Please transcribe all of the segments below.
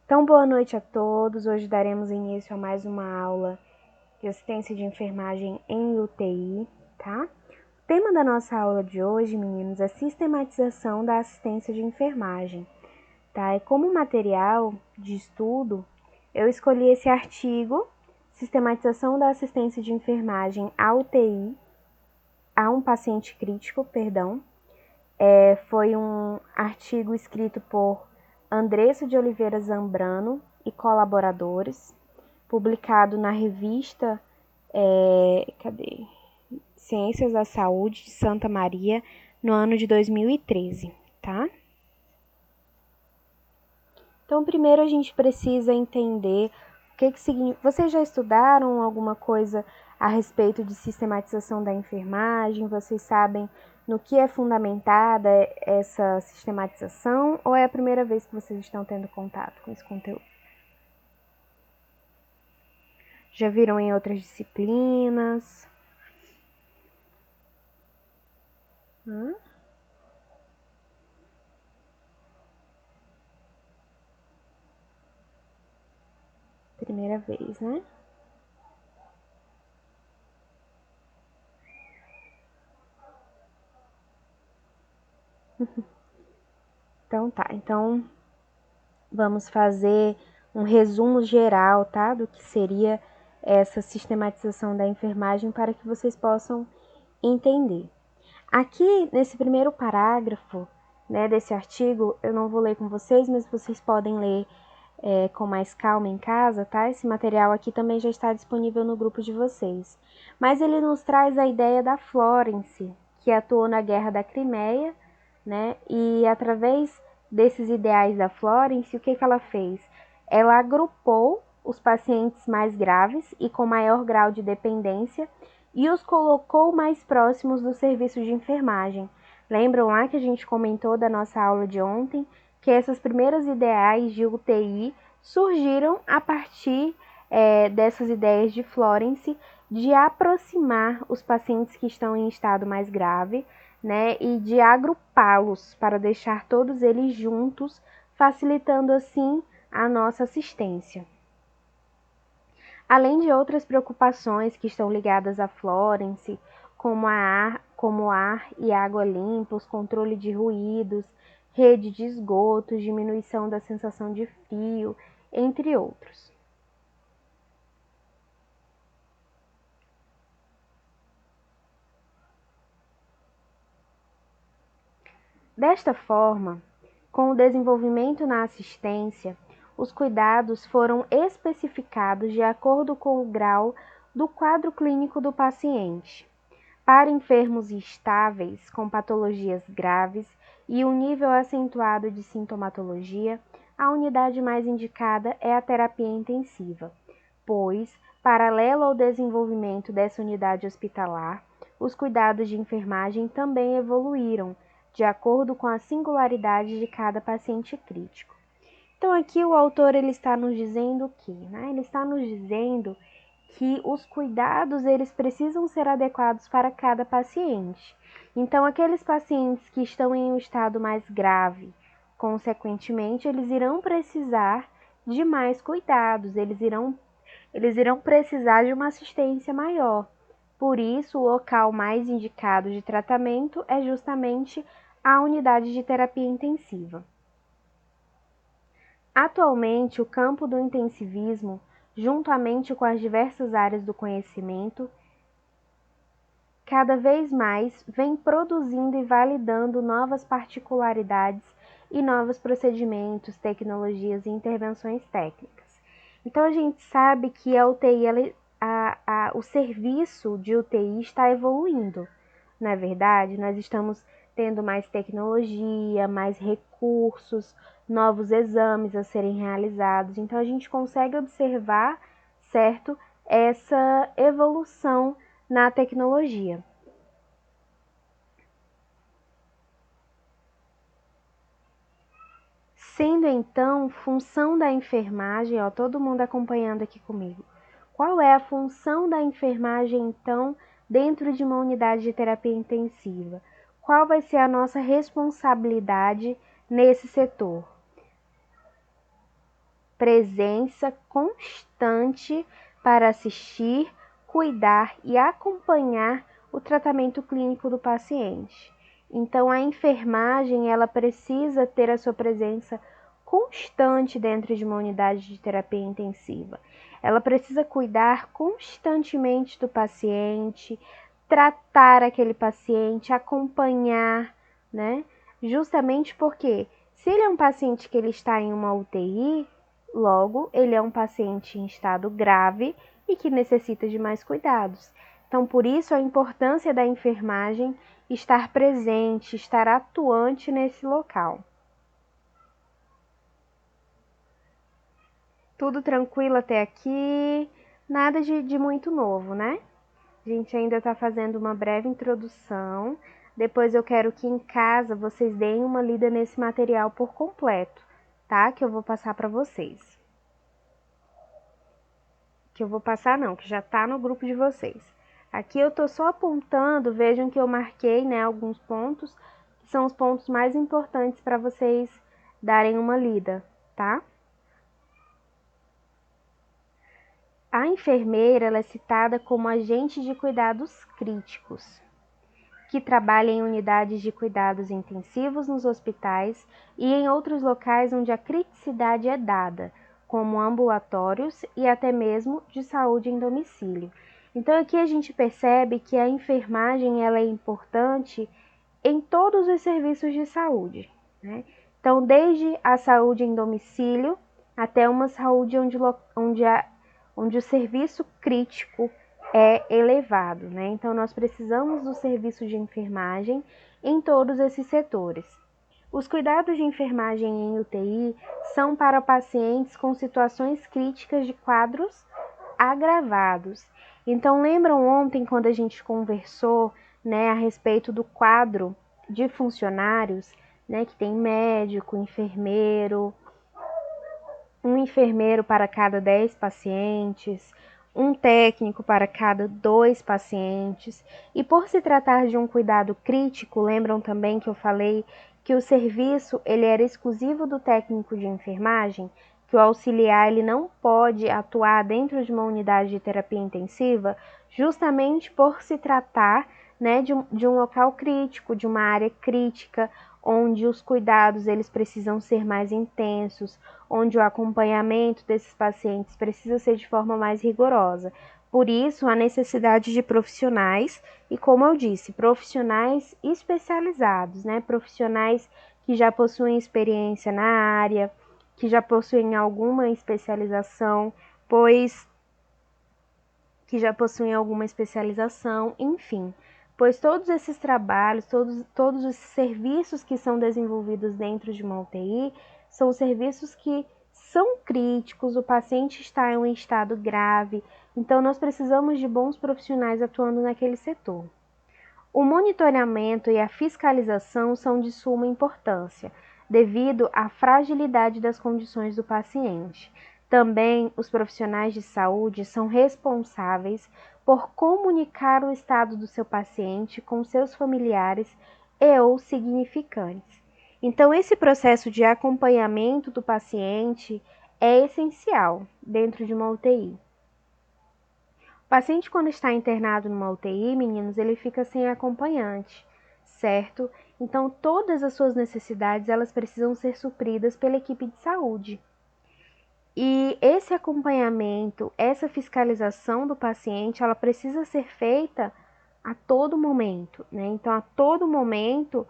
Então, boa noite a todos. Hoje daremos início a mais uma aula de assistência de enfermagem em UTI, tá? O tema da nossa aula de hoje, meninos, é sistematização da assistência de enfermagem, tá? E como material de estudo, eu escolhi esse artigo, Sistematização da assistência de enfermagem à UTI, a um paciente crítico, Foi um artigo escrito por Andressa de Oliveira Zambrano e colaboradores, publicado na revista Ciências da Saúde de Santa Maria, no ano de 2013, tá? Então, primeiro a gente precisa entender o que significa. Vocês já estudaram alguma coisa a respeito de sistematização da enfermagem? Vocês sabem no que é fundamentada essa sistematização ou é a primeira vez que vocês estão tendo contato com esse conteúdo? Já viram em outras disciplinas? Primeira vez, né? Então tá, então vamos fazer um resumo geral, tá? Do que seria essa sistematização da enfermagem para que vocês possam entender. Aqui, nesse primeiro parágrafo, né, desse artigo, eu não vou ler com vocês, mas vocês podem ler com mais calma em casa, tá? Esse material aqui também já está disponível no grupo de vocês. Mas ele nos traz a ideia da Florence, que atuou na Guerra da Crimeia, né? E através desses ideais da Florence, o que ela fez? Ela agrupou os pacientes mais graves e com maior grau de dependência e os colocou mais próximos do serviço de enfermagem. Lembram lá que a gente comentou da nossa aula de ontem que essas primeiras ideais de UTI surgiram a partir dessas ideias de Florence de aproximar os pacientes que estão em estado mais grave, né, e de agrupá-los para deixar todos eles juntos, facilitando assim a nossa assistência. Além de outras preocupações que estão ligadas a Florence, como ar e água limpos, controle de ruídos, rede de esgotos, diminuição da sensação de frio, entre outros. Desta forma, com o desenvolvimento na assistência, os cuidados foram especificados de acordo com o grau do quadro clínico do paciente. Para enfermos estáveis com patologias graves e um nível acentuado de sintomatologia, a unidade mais indicada é a terapia intensiva, pois, paralelo ao desenvolvimento dessa unidade hospitalar, os cuidados de enfermagem também evoluíram, de acordo com a singularidade de cada paciente crítico. Então aqui o autor ele está nos dizendo o quê? Ele está nos dizendo que os cuidados eles precisam ser adequados para cada paciente. Então aqueles pacientes que estão em um estado mais grave, consequentemente, eles irão precisar de mais cuidados, eles irão precisar de uma assistência maior. Por isso, o local mais indicado de tratamento é justamente a unidade de terapia intensiva. Atualmente, o campo do intensivismo, juntamente com as diversas áreas do conhecimento, cada vez mais vem produzindo e validando novas particularidades e novos procedimentos, tecnologias e intervenções técnicas. Então, a gente sabe que a UTI, o serviço de UTI está evoluindo, não é verdade? Nós estamos tendo mais tecnologia, mais recursos, novos exames a serem realizados. Então, a gente consegue observar, certo, essa evolução na tecnologia. Sendo então função da enfermagem, todo mundo acompanhando aqui comigo. Qual é a função da enfermagem então dentro de uma unidade de terapia intensiva? Qual vai ser a nossa responsabilidade nesse setor? presença constante para assistir, cuidar e acompanhar o tratamento clínico do paciente. Então, a enfermagem, ela precisa ter a sua presença constante dentro de uma unidade de terapia intensiva. Ela precisa cuidar constantemente do paciente, tratar aquele paciente, acompanhar, né? Justamente porque, se ele é um paciente que ele está em uma UTI, logo ele é um paciente em estado grave e que necessita de mais cuidados. Então, por isso a importância da enfermagem estar presente, estar atuante nesse local. Tudo tranquilo até aqui, nada de muito novo, né? A gente ainda está fazendo uma breve introdução. Depois eu quero que em casa vocês deem uma lida nesse material por completo, tá? Que eu vou passar para vocês. Que eu vou passar não, que já tá no grupo de vocês. Aqui eu tô só apontando, vejam que eu marquei, né, alguns pontos, que são os pontos mais importantes para vocês darem uma lida, tá? A enfermeira, ela é citada como agente de cuidados críticos, que trabalha em unidades de cuidados intensivos nos hospitais e em outros locais onde a criticidade é dada, como ambulatórios e até mesmo de saúde em domicílio. Então aqui a gente percebe que a enfermagem ela é importante em todos os serviços de saúde, né? Então, desde a saúde em domicílio até uma saúde onde o serviço crítico é elevado, né? Então, nós precisamos do serviço de enfermagem em todos esses setores. Os cuidados de enfermagem em UTI são para pacientes com situações críticas de quadros agravados. Então, lembram ontem quando a gente conversou, né, a respeito do quadro de funcionários, né, que tem médico, enfermeiro, um enfermeiro para cada 10 pacientes, um técnico para cada 2 pacientes. E por se tratar de um cuidado crítico, lembram também que eu falei que o serviço ele era exclusivo do técnico de enfermagem, que o auxiliar ele não pode atuar dentro de uma unidade de terapia intensiva, justamente por se tratar, né, de um local crítico, de uma área crítica, onde os cuidados eles precisam ser mais intensos, onde o acompanhamento desses pacientes precisa ser de forma mais rigorosa. Por isso, a necessidade de profissionais, e como eu disse, profissionais especializados, né? Profissionais que já possuem experiência na área, que já possuem alguma especialização, enfim. Pois todos esses trabalhos, todos os serviços que são desenvolvidos dentro de uma UTI, são serviços que são críticos, o paciente está em um estado grave, então nós precisamos de bons profissionais atuando naquele setor. O monitoramento e a fiscalização são de suma importância, devido à fragilidade das condições do paciente. Também os profissionais de saúde são responsáveis por comunicar o estado do seu paciente com seus familiares e ou significantes. Então, esse processo de acompanhamento do paciente é essencial dentro de uma UTI. O paciente, quando está internado numa UTI, meninos, ele fica sem acompanhante, certo? Então, todas as suas necessidades, elas precisam ser supridas pela equipe de saúde. E esse acompanhamento, essa fiscalização do paciente, ela precisa ser feita a todo momento, né? Então, a todo momento,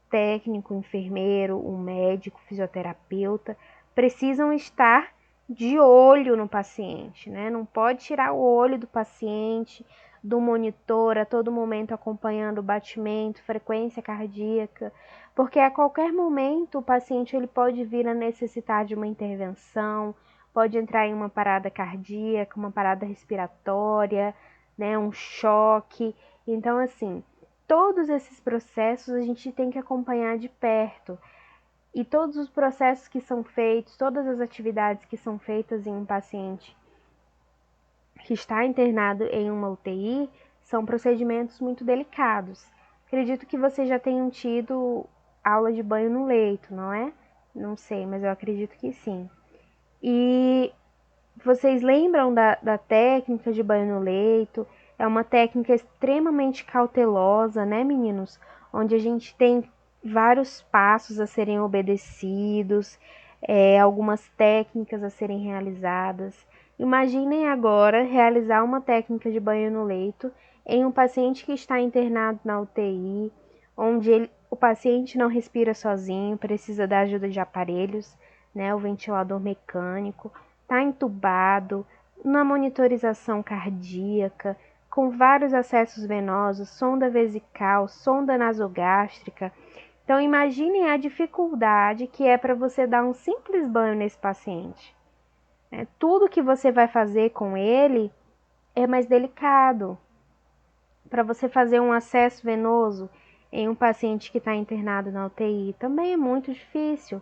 técnico, enfermeiro, um médico, fisioterapeuta, precisam estar de olho no paciente, né? Não pode tirar o olho do paciente, do monitor, a todo momento acompanhando o batimento, frequência cardíaca, porque a qualquer momento o paciente ele pode vir a necessitar de uma intervenção, pode entrar em uma parada cardíaca, uma parada respiratória, né? Um choque. Então, assim, todos esses processos a gente tem que acompanhar de perto. E todos os processos que são feitos, todas as atividades que são feitas em um paciente que está internado em uma UTI, são procedimentos muito delicados. Acredito que vocês já tenham tido aula de banho no leito, não é? Não sei, mas eu acredito que sim. E vocês lembram da técnica de banho no leito? É uma técnica extremamente cautelosa, né, meninos? Onde a gente tem vários passos a serem obedecidos, algumas técnicas a serem realizadas. Imaginem agora realizar uma técnica de banho no leito em um paciente que está internado na UTI, onde o paciente não respira sozinho, precisa da ajuda de aparelhos, né, o ventilador mecânico, está entubado, na monitorização cardíaca, com vários acessos venosos, sonda vesical, sonda nasogástrica. Então imaginem a dificuldade que é para você dar um simples banho nesse paciente. Tudo que você vai fazer com ele é mais delicado. Para você fazer um acesso venoso em um paciente que está internado na UTI também é muito difícil,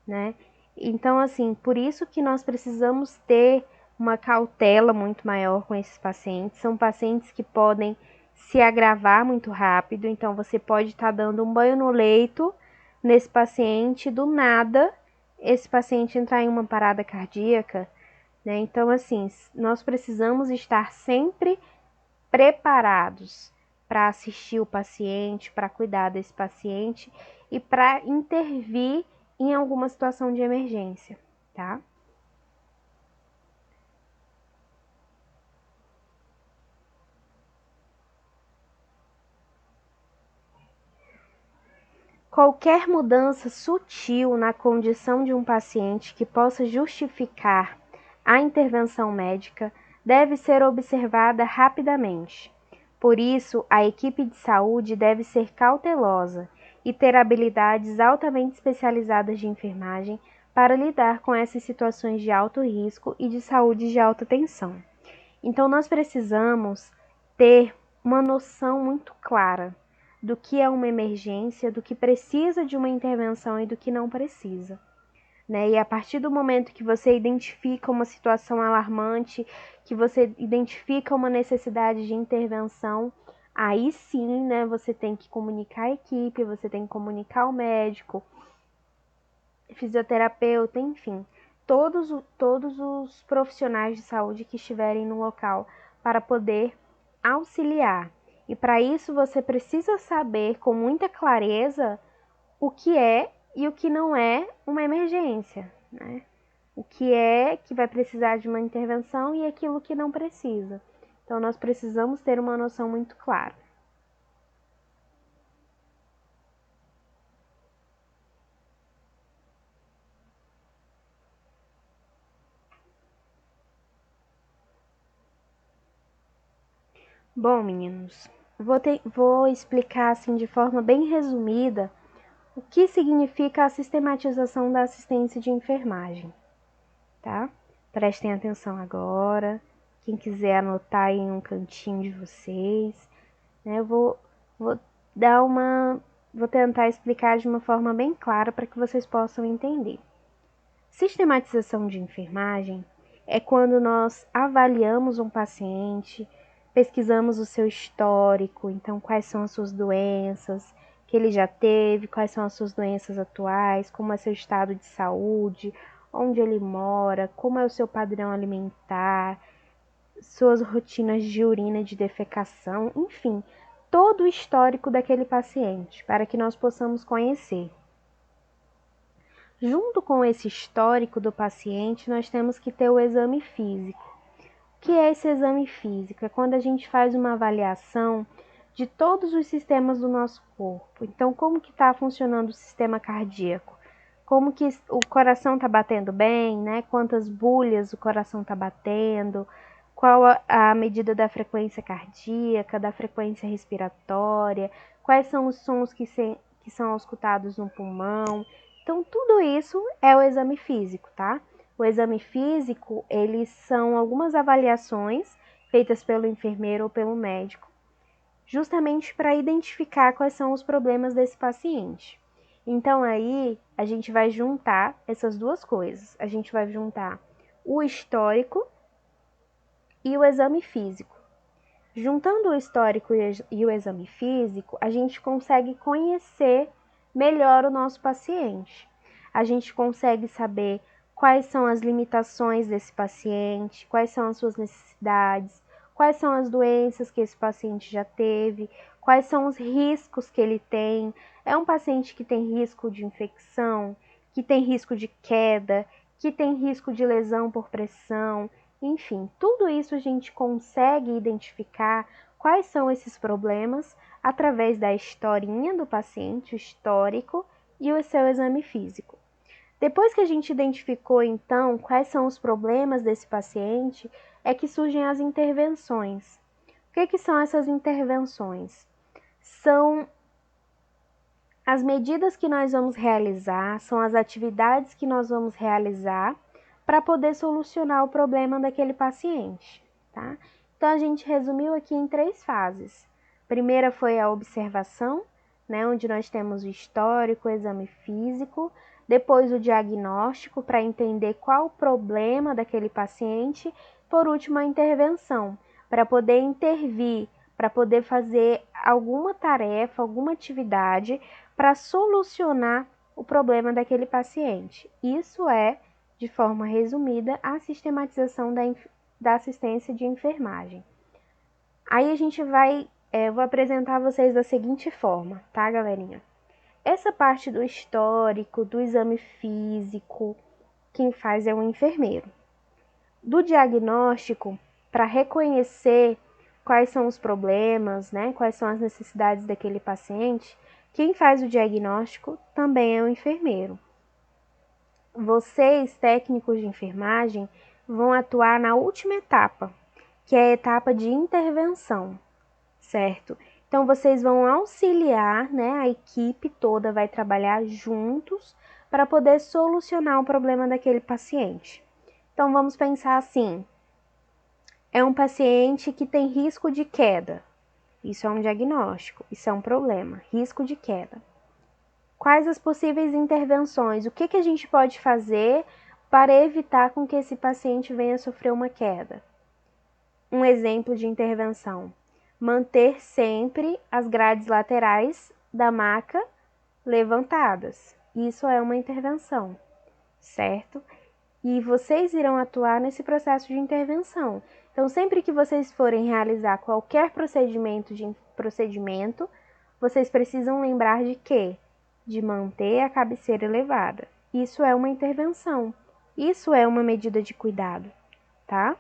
né? Então, assim, por isso que nós precisamos ter uma cautela muito maior com esses pacientes. São pacientes que podem se agravar muito rápido, então você pode estar dando um banho no leito nesse paciente, do nada, esse paciente entrar em uma parada cardíaca, né? Então, assim, nós precisamos estar sempre preparados para assistir o paciente, para cuidar desse paciente e para intervir em alguma situação de emergência, tá? Qualquer mudança sutil na condição de um paciente que possa justificar a intervenção médica deve ser observada rapidamente. Por isso, a equipe de saúde deve ser cautelosa e ter habilidades altamente especializadas de enfermagem para lidar com essas situações de alto risco e de saúde de alta tensão. Então, nós precisamos ter uma noção muito clara do que é uma emergência, do que precisa de uma intervenção e do que não precisa, né? E a partir do momento que você identifica uma situação alarmante, que você identifica uma necessidade de intervenção, aí sim, né, você tem que comunicar a equipe, você tem que comunicar o médico, fisioterapeuta, enfim, todos os profissionais de saúde que estiverem no local para poder auxiliar. E para isso você precisa saber com muita clareza o que é e o que não é uma emergência, né? O que é que vai precisar de uma intervenção e aquilo que não precisa. Então nós precisamos ter uma noção muito clara. Bom, meninos, vou explicar assim de forma bem resumida o que significa a sistematização da assistência de enfermagem, tá? Prestem atenção agora. Quem quiser anotar aí em um cantinho de vocês, né? Vou dar uma, vou tentar explicar de uma forma bem clara para que vocês possam entender. Sistematização de enfermagem é quando nós avaliamos um paciente, pesquisamos o seu histórico, então quais são as suas doenças que ele já teve, quais são as suas doenças atuais, como é seu estado de saúde, onde ele mora, como é o seu padrão alimentar, suas rotinas de urina, de defecação, enfim, todo o histórico daquele paciente, para que nós possamos conhecer. Junto com esse histórico do paciente, nós temos que ter o exame físico. O que é esse exame físico? É quando a gente faz uma avaliação de todos os sistemas do nosso corpo. Então, como que está funcionando o sistema cardíaco? Como que o coração está batendo bem, né? Quantas bulhas o coração está batendo? Qual a medida da frequência cardíaca, da frequência respiratória? Quais são os sons que são escutados no pulmão? Então, tudo isso é o exame físico, tá? O exame físico, eles são algumas avaliações feitas pelo enfermeiro ou pelo médico, justamente para identificar quais são os problemas desse paciente. Então, aí, a gente vai juntar essas duas coisas. A gente vai juntar o histórico e o exame físico. Juntando o histórico e o exame físico, a gente consegue conhecer melhor o nosso paciente. A gente consegue saber quais são as limitações desse paciente, quais são as suas necessidades, quais são as doenças que esse paciente já teve, quais são os riscos que ele tem. É um paciente que tem risco de infecção, que tem risco de queda, que tem risco de lesão por pressão, enfim, tudo isso a gente consegue identificar quais são esses problemas através da historinha do paciente, o histórico e o seu exame físico. Depois que a gente identificou, então, quais são os problemas desse paciente, é que surgem as intervenções. O que são essas intervenções? São as medidas que nós vamos realizar, são as atividades que nós vamos realizar para poder solucionar o problema daquele paciente, tá? Então, a gente resumiu aqui em 3 fases. A primeira foi a observação, né, onde nós temos o histórico, o exame físico, depois o diagnóstico para entender qual o problema daquele paciente, por último a intervenção, para poder intervir, para poder fazer alguma tarefa, alguma atividade para solucionar o problema daquele paciente. Isso é, de forma resumida, a sistematização da assistência de enfermagem. Aí a gente vou apresentar a vocês da seguinte forma, tá, galerinha? Essa parte do histórico, do exame físico, quem faz é o enfermeiro. Do diagnóstico, para reconhecer quais são os problemas, né, quais são as necessidades daquele paciente, quem faz o diagnóstico também é o enfermeiro. Vocês, técnicos de enfermagem, vão atuar na última etapa, que é a etapa de intervenção, certo? Então, vocês vão auxiliar, né? A equipe toda vai trabalhar juntos para poder solucionar o problema daquele paciente. Então, vamos pensar assim: é um paciente que tem risco de queda. Isso é um diagnóstico, isso é um problema, risco de queda. Quais as possíveis intervenções? O que a gente pode fazer para evitar com que esse paciente venha a sofrer uma queda? Um exemplo de intervenção: manter sempre as grades laterais da maca levantadas. Isso é uma intervenção, certo? E vocês irão atuar nesse processo de intervenção. Então, sempre que vocês forem realizar qualquer procedimento, vocês precisam lembrar de quê? De manter a cabeceira elevada. Isso é uma intervenção. Isso é uma medida de cuidado, tá?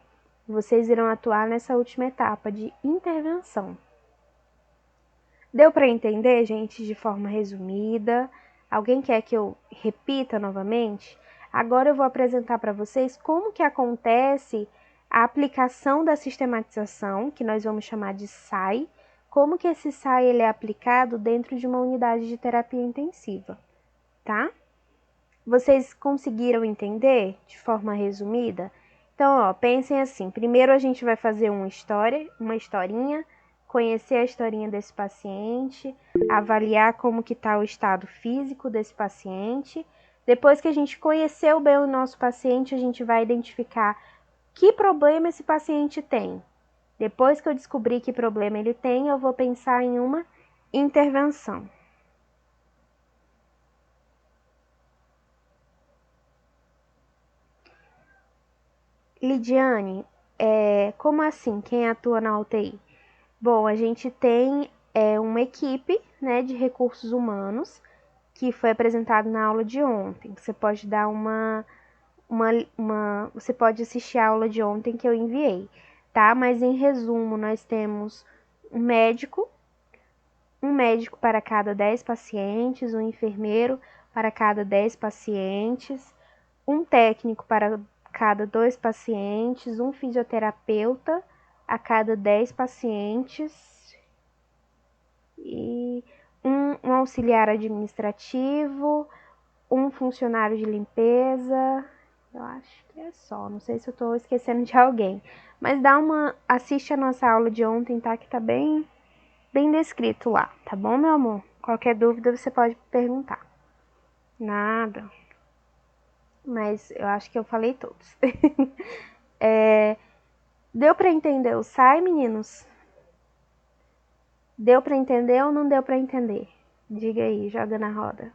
Vocês irão atuar nessa última etapa de intervenção. Deu para entender, gente, de forma resumida? Alguém quer que eu repita novamente? Agora eu vou apresentar para vocês como que acontece a aplicação da sistematização, que nós vamos chamar de SAI, como que esse SAI ele é aplicado dentro de uma unidade de terapia intensiva, tá? Vocês conseguiram entender de forma resumida? Então, ó, pensem assim, primeiro a gente vai fazer uma historinha, conhecer a historinha desse paciente, avaliar como que está o estado físico desse paciente. Depois que a gente conheceu bem o nosso paciente, a gente vai identificar que problema esse paciente tem. Depois que eu descobrir que problema ele tem, eu vou pensar em uma intervenção. Lidiane, como assim? Quem atua na UTI? Bom, a gente tem uma equipe, né, de recursos humanos que foi apresentado na aula de ontem. Você pode dar você pode assistir a aula de ontem que eu enviei, tá? Mas em resumo, nós temos um médico para cada 10 pacientes, um enfermeiro para cada 10 pacientes, um técnico para cada 2 pacientes, um fisioterapeuta a cada 10 pacientes e um auxiliar administrativo, um funcionário de limpeza. Eu acho que é só, não sei se eu tô esquecendo de alguém. Mas assiste a nossa aula de ontem, tá? Que tá bem descrito lá, tá bom, meu amor? Qualquer dúvida você pode perguntar. Nada. Mas eu acho que eu falei todos. Deu pra entender o SAI, meninos? Deu pra entender ou não deu pra entender? Diga aí, joga na roda.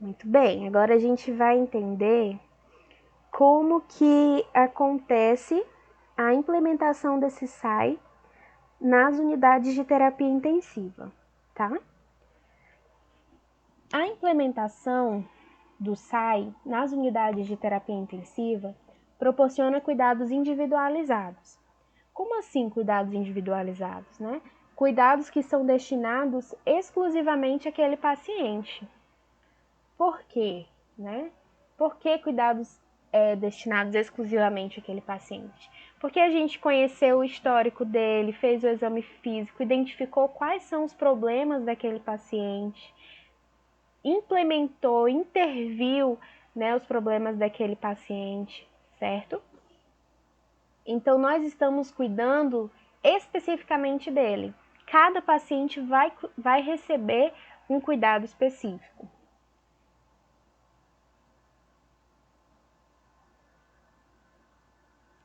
Muito bem, agora a gente vai entender como que acontece a implementação desse SAI nas unidades de terapia intensiva, tá? A implementação do SAI nas unidades de terapia intensiva proporciona cuidados individualizados. Como assim cuidados individualizados, né? Cuidados que são destinados exclusivamente àquele paciente. Por quê, né? Por que cuidados destinados exclusivamente àquele paciente? Porque a gente conheceu o histórico dele, fez o exame físico, identificou quais são os problemas daquele paciente, implementou, interviu, né, os problemas daquele paciente, certo? Então, nós estamos cuidando especificamente dele. Cada paciente vai receber um cuidado específico.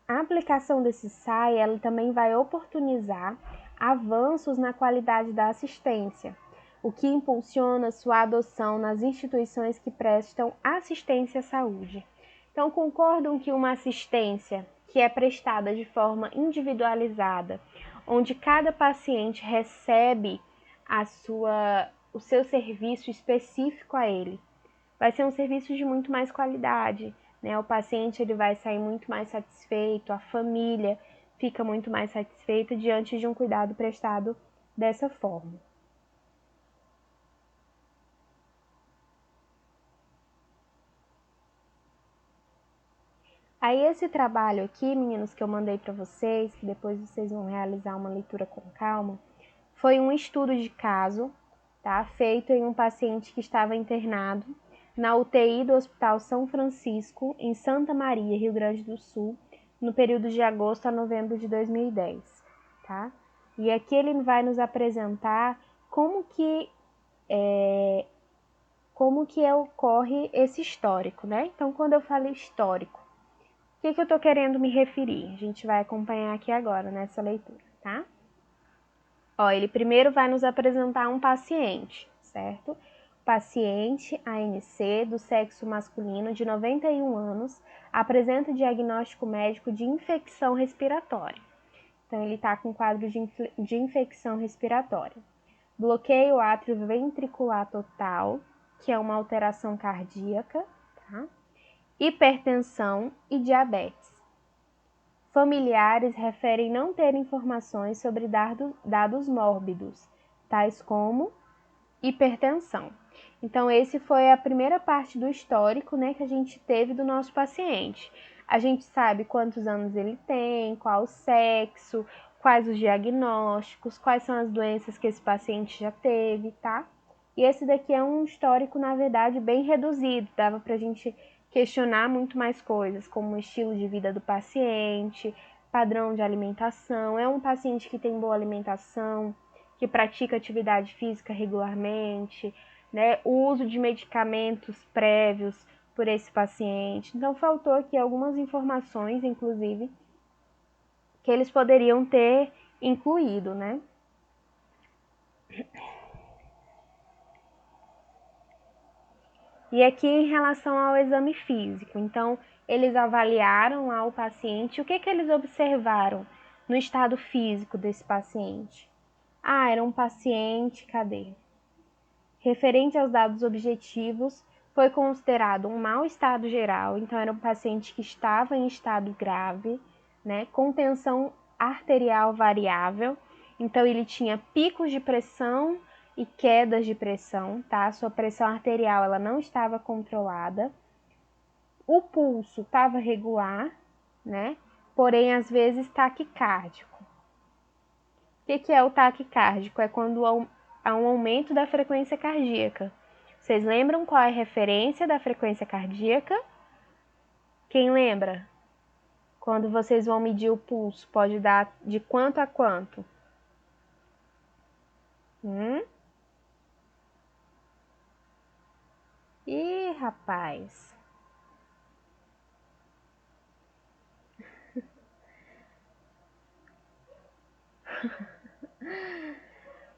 A aplicação desse SAI, ela também vai oportunizar avanços na qualidade da assistência, o que impulsiona sua adoção nas instituições que prestam assistência à saúde. Então, concordam que uma assistência que é prestada de forma individualizada, onde cada paciente recebe o seu serviço específico a ele, vai ser um serviço de muito mais qualidade, né? O paciente ele vai sair muito mais satisfeito, a família fica muito mais satisfeita diante de um cuidado prestado dessa forma. Aí esse trabalho aqui, meninos, que eu mandei para vocês, que depois vocês vão realizar uma leitura com calma, foi um estudo de caso, tá? Feito em um paciente que estava internado na UTI do Hospital São Francisco, em Santa Maria, Rio Grande do Sul, no período de agosto a novembro de 2010, tá? E aqui ele vai nos apresentar como que ocorre esse histórico, né? Então, quando eu falo histórico, o que eu estou querendo me referir? A gente vai acompanhar aqui agora nessa leitura, tá? Ó, ele primeiro vai nos apresentar um paciente, certo? Paciente ANC do sexo masculino de 91 anos apresenta diagnóstico médico de infecção respiratória. Então, ele está com quadro de infecção respiratória. Bloqueio átrio ventricular total, que é uma alteração cardíaca, tá? Hipertensão e diabetes. Familiares referem não ter informações sobre dados mórbidos, tais como hipertensão. Então, esse foi a primeira parte do histórico, né, que a gente teve do nosso paciente. A gente sabe quantos anos ele tem, qual o sexo, quais os diagnósticos, quais são as doenças que esse paciente já teve, tá? E esse daqui é um histórico, na verdade, bem reduzido. Dava pra gente questionar muito mais coisas, como o estilo de vida do paciente, padrão de alimentação. É um paciente que tem boa alimentação, que pratica atividade física regularmente, né? O uso de medicamentos prévios por esse paciente. Então, faltou aqui algumas informações, inclusive, que eles poderiam ter incluído, né? E aqui em relação ao exame físico, então, eles avaliaram lá o paciente, o que eles observaram no estado físico desse paciente? Ah, era um paciente, cadê? Referente aos dados objetivos, foi considerado um mau estado geral, então era um paciente que estava em estado grave, né, com tensão arterial variável, então ele tinha picos de pressão e quedas de pressão, tá? Sua pressão arterial ela não estava controlada, o pulso estava regular, né? Porém, às vezes taquicárdico. O que é o taquicárdico? É quando há um aumento da frequência cardíaca. Vocês lembram qual é a referência da frequência cardíaca? Quem lembra? Quando vocês vão medir o pulso, pode dar de quanto a quanto? Ih, rapaz.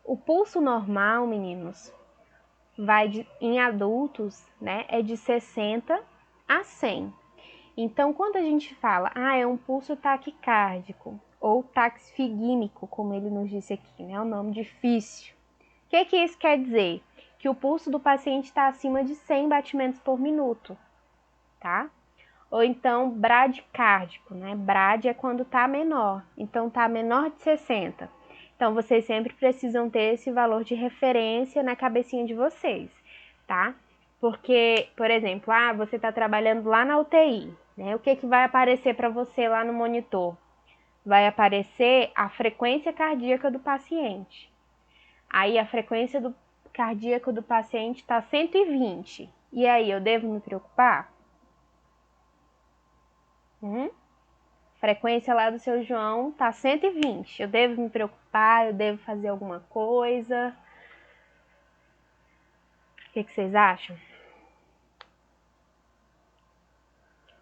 O pulso normal, meninos, em adultos, né, é de 60 a 100. Então, quando a gente fala, é um pulso taquicárdico ou taquifigímico, como ele nos disse aqui, né, é um nome difícil. O que isso quer dizer? Que o pulso do paciente está acima de 100 batimentos por minuto, tá? Ou então bradicárdico, né? Brad é quando tá menor, então tá menor de 60. Então vocês sempre precisam ter esse valor de referência na cabecinha de vocês, tá? Porque, por exemplo, você tá trabalhando lá na UTI, né? O que vai aparecer para você lá no monitor? Vai aparecer a frequência cardíaca do paciente. Aí a frequência cardíaca do paciente tá 120. E aí, eu devo me preocupar? Frequência lá do seu João tá 120. Eu devo me preocupar? Eu devo fazer alguma coisa? O que vocês acham?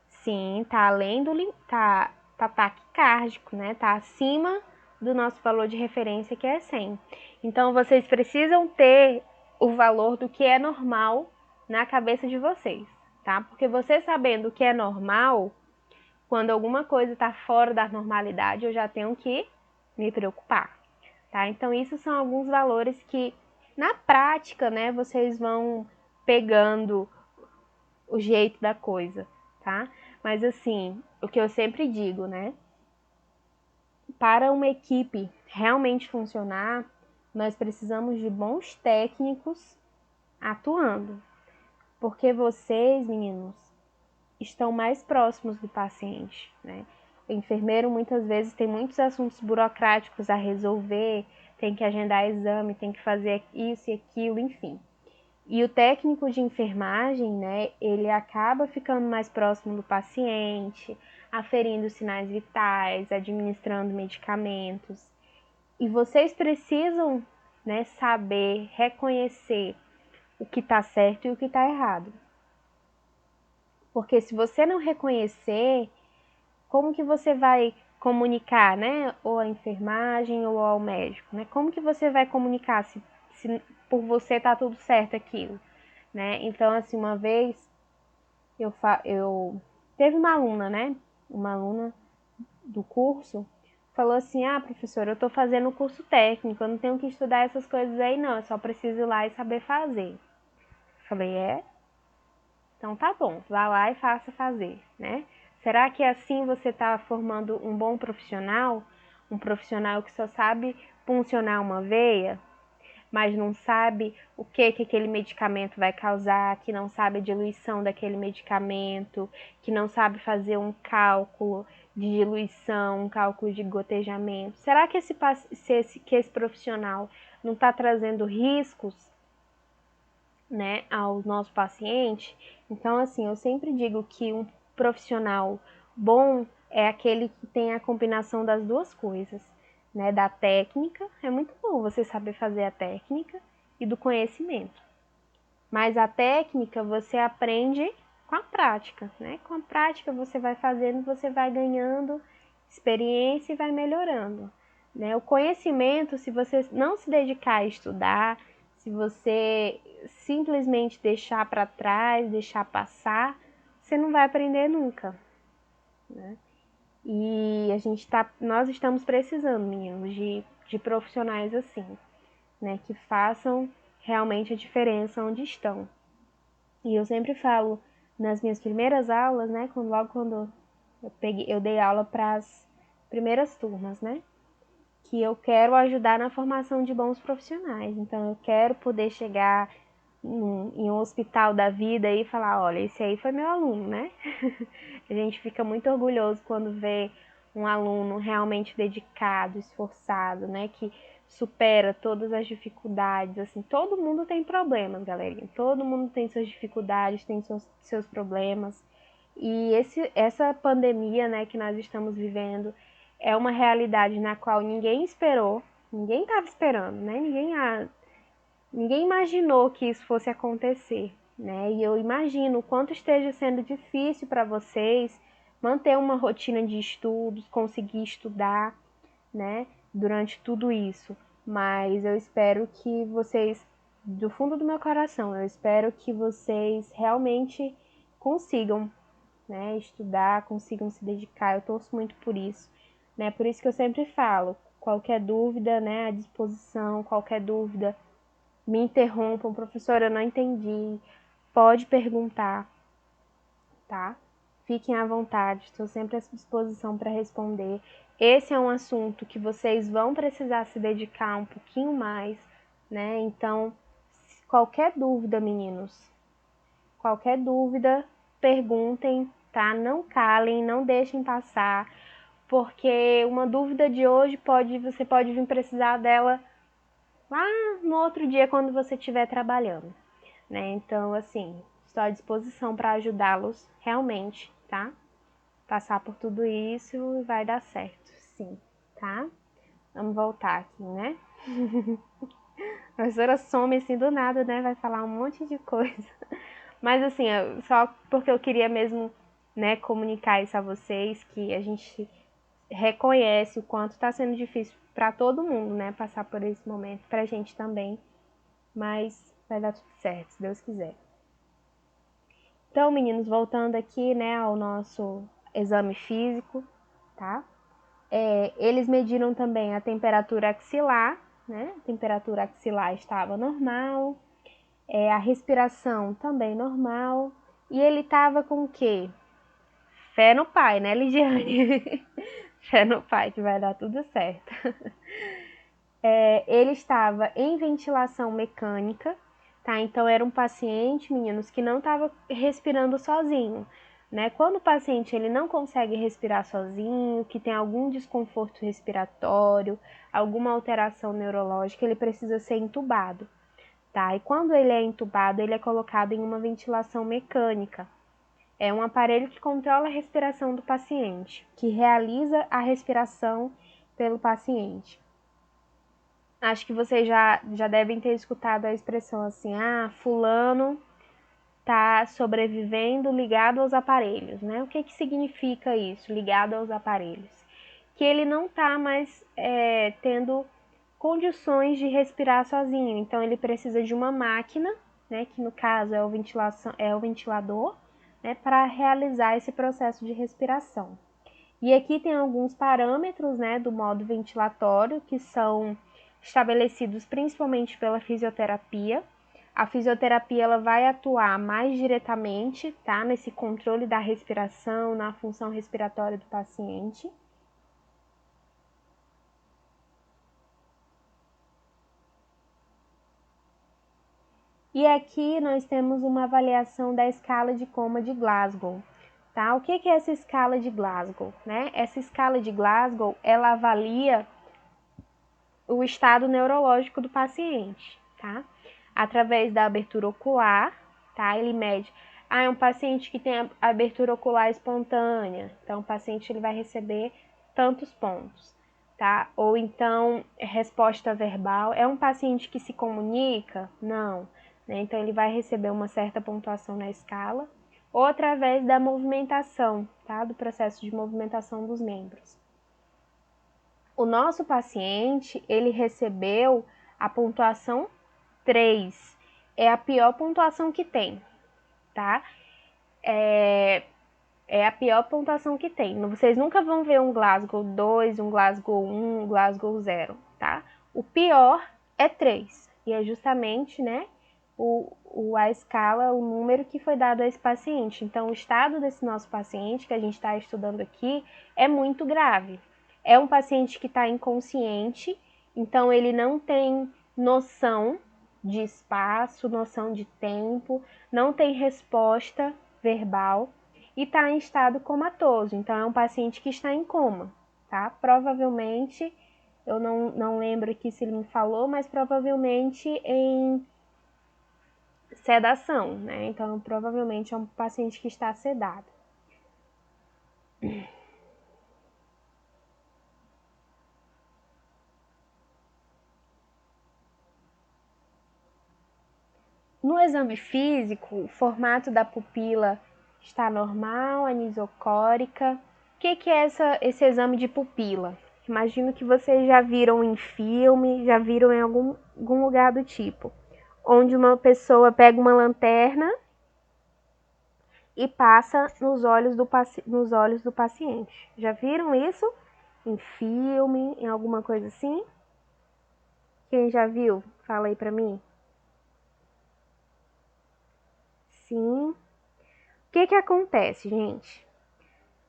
Sim, tá além do tá taquicárdico, né? Tá acima do nosso valor de referência, que é 100. Então vocês precisam ter o valor do que é normal na cabeça de vocês, tá? Porque você sabendo o que é normal, quando alguma coisa está fora da normalidade, eu já tenho que me preocupar, tá? Então, isso são alguns valores que, na prática, né, vocês vão pegando o jeito da coisa, tá? Mas, assim, o que eu sempre digo, né? Para uma equipe realmente funcionar, nós precisamos de bons técnicos atuando. Porque vocês, meninos, estão mais próximos do paciente, né? O enfermeiro muitas vezes tem muitos assuntos burocráticos a resolver, tem que agendar exame, tem que fazer isso e aquilo, enfim. E o técnico de enfermagem, né, ele acaba ficando mais próximo do paciente, aferindo sinais vitais, administrando medicamentos. E vocês precisam, né, saber reconhecer o que está certo e o que está errado. Porque se você não reconhecer, como que você vai comunicar, né? Ou a enfermagem ou ao médico, né? Como que você vai comunicar se por você tá tudo certo aquilo, né? Então, assim, uma vez eu teve uma aluna, né? Uma aluna do curso falou assim: professora, eu tô fazendo o curso técnico, eu não tenho que estudar essas coisas aí não, eu só preciso ir lá e saber fazer. Eu falei, então tá bom, vá lá e faça fazer, né? Será que assim você está formando um bom profissional? Um profissional que só sabe puncionar uma veia, mas não sabe o que aquele medicamento vai causar, que não sabe a diluição daquele medicamento, que não sabe fazer um cálculo de diluição, um cálculo de gotejamento? Será que esse profissional não está trazendo riscos, né, ao nosso paciente? Então, assim, eu sempre digo que um profissional bom é aquele que tem a combinação das duas coisas, né, da técnica. É muito bom você saber fazer a técnica e do conhecimento. Mas a técnica você aprende com a prática, né? Com a prática você vai fazendo, você vai ganhando experiência e vai melhorando, né? O conhecimento, se você não se dedicar a estudar, se você simplesmente deixar para trás, deixar passar, você não vai aprender nunca, né? E nós estamos precisando, meninos, de profissionais assim, né? Que façam realmente a diferença onde estão. E eu sempre falo nas minhas primeiras aulas, né? Logo quando eu dei aula para as primeiras turmas, né? Que eu quero ajudar na formação de bons profissionais. Então eu quero poder chegar em um hospital da vida e falar, olha, esse aí foi meu aluno, né? A gente fica muito orgulhoso quando vê um aluno realmente dedicado, esforçado, né? Que supera todas as dificuldades, assim. Todo mundo tem problemas, galerinha. Todo mundo tem suas dificuldades, tem seus problemas. E essa pandemia, né, que nós estamos vivendo é uma realidade na qual ninguém esperou, ninguém estava esperando, né? Ninguém imaginou que isso fosse acontecer, né? E eu imagino o quanto esteja sendo difícil para vocês manter uma rotina de estudos, conseguir estudar, né, durante tudo isso. Mas eu espero que vocês do fundo do meu coração, eu espero que vocês realmente consigam, né, estudar, consigam se dedicar. Eu torço muito por isso, né? Por isso que eu sempre falo, qualquer dúvida, né, à disposição, qualquer dúvida, me interrompam, professora, eu não entendi, pode perguntar, tá? Fiquem à vontade, estou sempre à disposição para responder. Esse é um assunto que vocês vão precisar se dedicar um pouquinho mais, né? Então, qualquer dúvida, meninos, qualquer dúvida, perguntem, tá? Não calem, não deixem passar, porque uma dúvida de hoje você pode vir precisar dela lá no outro dia quando você estiver trabalhando, né? Então, assim, estou à disposição para ajudá-los realmente, tá? Passar por tudo isso e vai dar certo, sim, tá? Vamos voltar aqui, né? A professora some assim do nada, né? Vai falar um monte de coisa. Mas assim, só porque eu queria mesmo, né, comunicar isso a vocês, que a gente reconhece o quanto está sendo difícil para todo mundo, né, passar por esse momento, para a gente também, mas vai dar tudo certo, se Deus quiser. Então, meninos, voltando aqui, né, ao nosso exame físico, tá? Eles mediram também a temperatura axilar, né? A temperatura axilar estava normal, a respiração também normal, e ele estava com o quê? Fé no pai, né, Lidiane? Fé no pai que vai dar tudo certo. Ele estava em ventilação mecânica, tá? Então era um paciente, meninos, que não estava respirando sozinho, né? Quando o paciente ele não consegue respirar sozinho, que tem algum desconforto respiratório, alguma alteração neurológica, ele precisa ser entubado, tá? E quando ele é entubado, ele é colocado em uma ventilação mecânica. É um aparelho que controla a respiração do paciente, que realiza a respiração pelo paciente. Acho que vocês já devem ter escutado a expressão assim, fulano tá sobrevivendo ligado aos aparelhos, né? O que significa isso, ligado aos aparelhos? Que ele não tá mais tendo condições de respirar sozinho, então ele precisa de uma máquina, né, que no caso é o ventilador, né, para realizar esse processo de respiração. E aqui tem alguns parâmetros, né, do modo ventilatório que são estabelecidos principalmente pela fisioterapia. A fisioterapia ela vai atuar mais diretamente, tá, nesse controle da respiração, na função respiratória do paciente. E aqui nós temos uma avaliação da escala de coma de Glasgow. Tá? O que é essa escala de Glasgow? Né? Essa escala de Glasgow, ela avalia o estado neurológico do paciente, tá? Através da abertura ocular, tá? Ele mede, é um paciente que tem a abertura ocular espontânea, então o paciente ele vai receber tantos pontos, tá? Ou então, resposta verbal, é um paciente que se comunica? Não, né? Então ele vai receber uma certa pontuação na escala, ou através da movimentação, tá? Do processo de movimentação dos membros. O nosso paciente, ele recebeu a pontuação 3. É a pior pontuação que tem, tá? É a pior pontuação que tem. Vocês nunca vão ver um Glasgow 2, um Glasgow 1, um Glasgow 0, tá? O pior é 3. E é justamente, né, a escala, o número que foi dado a esse paciente. Então, o estado desse nosso paciente, que a gente está estudando aqui, é muito grave. É um paciente que está inconsciente, então ele não tem noção de espaço, noção de tempo, não tem resposta verbal e está em estado comatoso. Então, é um paciente que está em coma, tá? Provavelmente, eu não lembro aqui se ele me falou, mas provavelmente em sedação, né? Então, provavelmente é um paciente que está sedado. No exame físico, o formato da pupila está normal, anisocórica. O que é esse exame de pupila? Imagino que vocês já viram em filme, já viram em algum lugar do tipo. onde uma pessoa pega uma lanterna e passa nos olhos do paciente. Já viram isso? Em filme, em alguma coisa assim? Quem já viu? Fala aí pra mim. Sim. O que acontece, gente?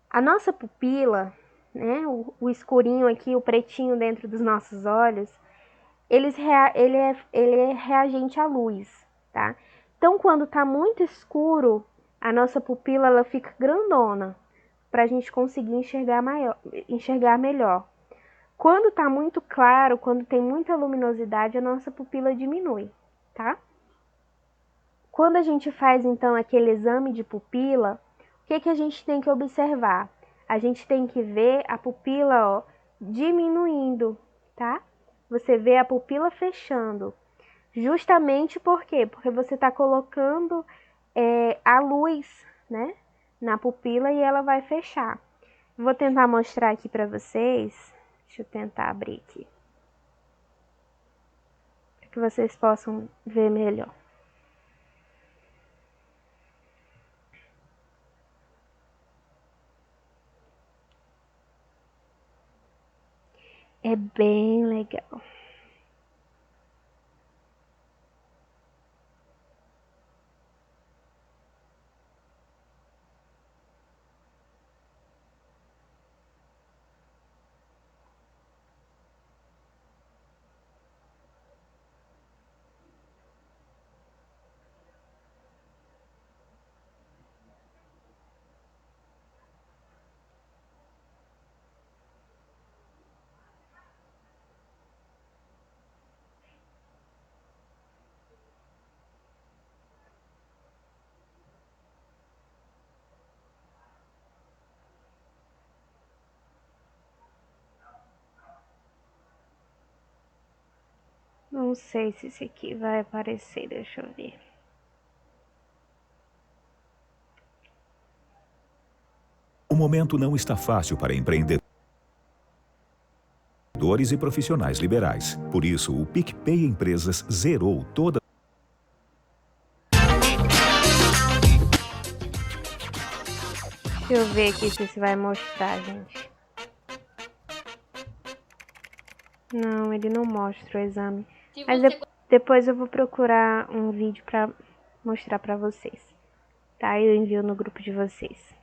A nossa pupila, né, o escurinho aqui, o pretinho dentro dos nossos olhos, ele é reagente à luz, tá? Então, quando tá muito escuro, a nossa pupila ela fica grandona, para a gente conseguir enxergar melhor. Quando tá muito claro, quando tem muita luminosidade, a nossa pupila diminui, tá? Quando a gente faz, então, aquele exame de pupila, o que a gente tem que observar? A gente tem que ver a pupila, ó, diminuindo, tá? Você vê a pupila fechando. Justamente por quê? Porque você está colocando a luz, né, na pupila e ela vai fechar. Vou tentar mostrar aqui para vocês. Deixa eu tentar abrir aqui. Para que vocês possam ver melhor. É bem legal. Não sei se esse aqui vai aparecer, deixa eu ver. O momento não está fácil para empreendedores e profissionais liberais. Por isso, o PicPay Empresas zerou toda. Deixa eu ver aqui se você vai mostrar, gente. Não, ele não mostra o exame. Mas depois eu vou procurar um vídeo para mostrar para vocês, tá? Eu envio no grupo de vocês.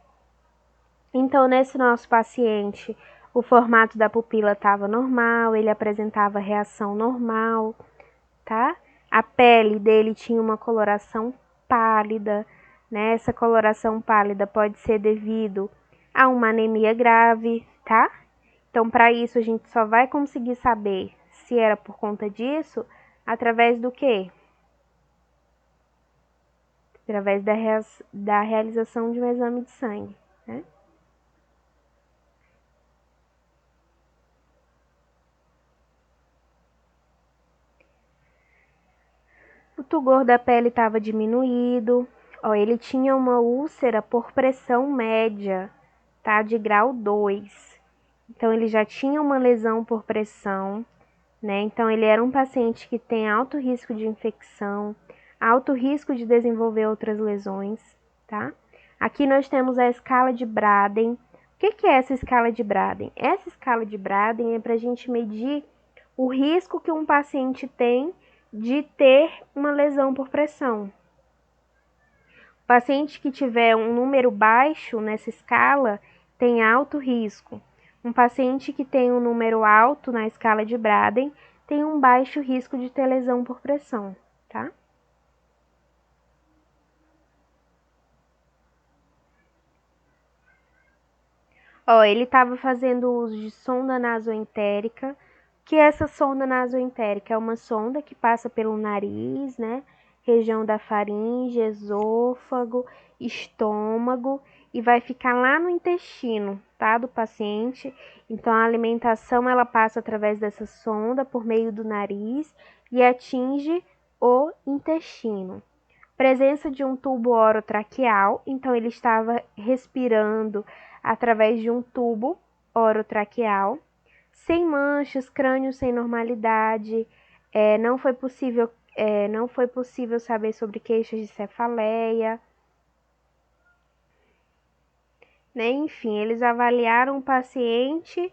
Então, nesse nosso paciente, o formato da pupila estava normal, ele apresentava reação normal, tá? A pele dele tinha uma coloração pálida, né? Essa coloração pálida pode ser devido a uma anemia grave, tá? Então, para isso, a gente só vai conseguir saber se era por conta disso através do quê? Através da realização de um exame de sangue, né? O tugor da pele estava diminuído, ó, ele tinha uma úlcera por pressão média, tá? De grau 2. Então, ele já tinha uma lesão por pressão, né? Então, ele era um paciente que tem alto risco de infecção, alto risco de desenvolver outras lesões, tá? Aqui nós temos a escala de Braden. O que é essa escala de Braden? Essa escala de Braden é para a gente medir o risco que um paciente tem de ter uma lesão por pressão. O paciente que tiver um número baixo nessa escala tem alto risco. Um paciente que tem um número alto na escala de Braden tem um baixo risco de ter lesão por pressão, tá? Ó, ele estava fazendo uso de sonda nasoentérica, que essa sonda nasoentérica é uma sonda que passa pelo nariz, né? Região da faringe, esôfago, estômago e vai ficar lá no intestino, tá? Do paciente. Então a alimentação ela passa através dessa sonda por meio do nariz e atinge o intestino. Presença de um tubo orotraqueal, então ele estava respirando através de um tubo orotraqueal, sem manchas, crânio sem normalidade, não foi possível não foi possível saber sobre queixas de cefaleia, né? Enfim, eles avaliaram o paciente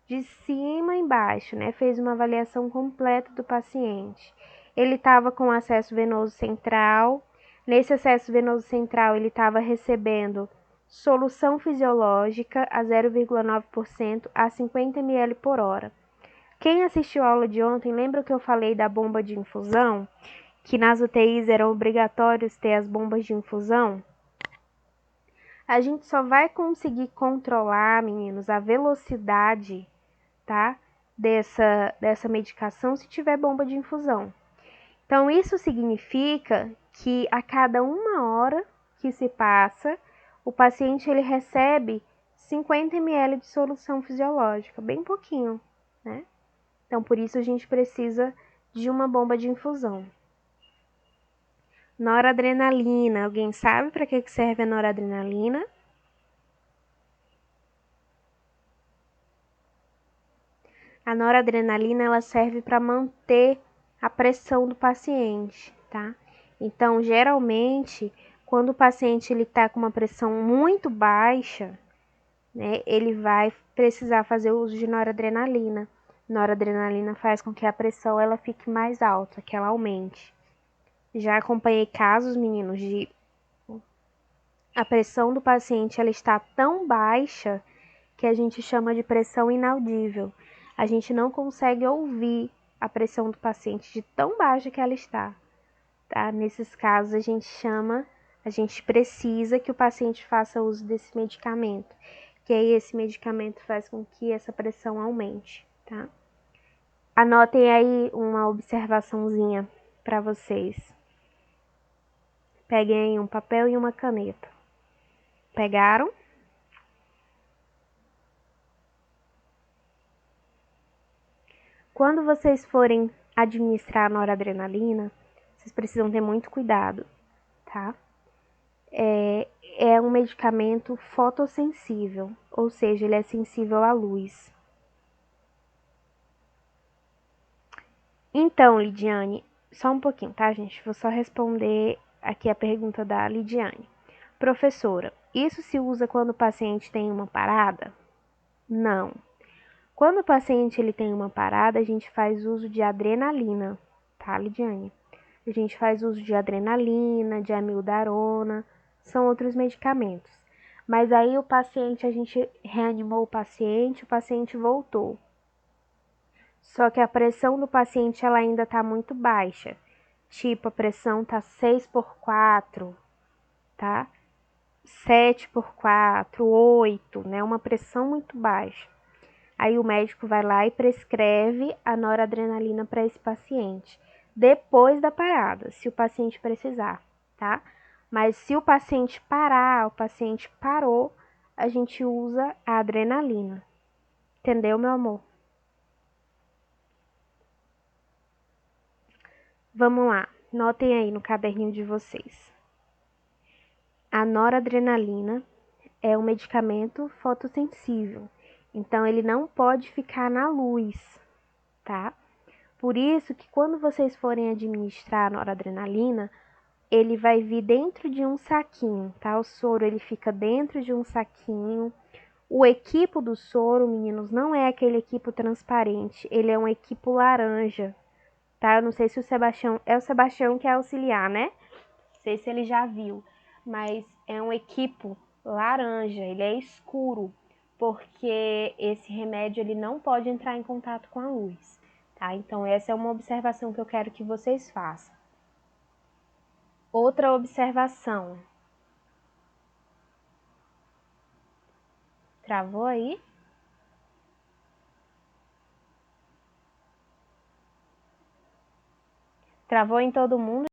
de cima e embaixo, né? Fez uma avaliação completa do paciente. Ele estava com acesso venoso central. Nesse acesso venoso central, ele estava recebendo solução fisiológica a 0,9% a 50 ml por hora. Quem assistiu a aula de ontem, lembra que eu falei da bomba de infusão? Que nas UTIs eram obrigatórios ter as bombas de infusão? A gente só vai conseguir controlar, meninos, a velocidade, tá? Dessa medicação se tiver bomba de infusão. Então, isso significa que a cada 1 hora que se passa, o paciente ele recebe 50 ml de solução fisiológica, bem pouquinho, né? Então, por isso a gente precisa de uma bomba de infusão. Noradrenalina. Alguém sabe para que serve a noradrenalina? A noradrenalina ela serve para manter a pressão do paciente, tá? Então, geralmente, quando o paciente ele está com uma pressão muito baixa, né, ele vai precisar fazer o uso de noradrenalina. Noradrenalina faz com que a pressão ela fique mais alta, que ela aumente. Já acompanhei casos, meninos, de a pressão do paciente ela está tão baixa que a gente chama de pressão inaudível. A gente não consegue ouvir a pressão do paciente de tão baixa que ela está, tá? Nesses casos a gente precisa que o paciente faça uso desse medicamento, que aí esse medicamento faz com que essa pressão aumente, tá? Anotem aí uma observaçãozinha para vocês. Peguem aí um papel e uma caneta. Pegaram? Quando vocês forem administrar a noradrenalina, vocês precisam ter muito cuidado, tá? É um medicamento fotossensível, ou seja, ele é sensível à luz. Então, Lidiane, só um pouquinho, tá, gente? Vou só responder aqui a pergunta da Lidiane. Professora, isso se usa quando o paciente tem uma parada? Não. Quando o paciente ele tem uma parada, a gente faz uso de adrenalina, tá, Lidiane? A gente faz uso de adrenalina, de amiodarona, são outros medicamentos. Mas aí a gente reanimou o paciente voltou. Só que a pressão do paciente ela ainda está muito baixa. Tipo, a pressão tá 6/4, tá? 7/4, 8, né? Uma pressão muito baixa. Aí o médico vai lá e prescreve a noradrenalina para esse paciente, depois da parada, se o paciente precisar, tá? Mas se o paciente parar, o paciente parou, a gente usa a adrenalina. Entendeu, meu amor? Vamos lá, notem aí no caderninho de vocês. A noradrenalina é um medicamento fotossensível, então ele não pode ficar na luz, tá? Por isso que quando vocês forem administrar a noradrenalina, ele vai vir dentro de um saquinho, tá? O soro ele fica dentro de um saquinho. O equipo do soro, meninos, não é aquele equipo transparente, ele é um equipo laranja, tá? Eu não sei se o Sebastião, é o Sebastião que é auxiliar, né? Não sei se ele já viu, mas é um equipo laranja, ele é escuro, porque esse remédio ele não pode entrar em contato com a luz, tá? Então essa é uma observação que eu quero que vocês façam. Outra observação. Travou aí? Travou em todo mundo?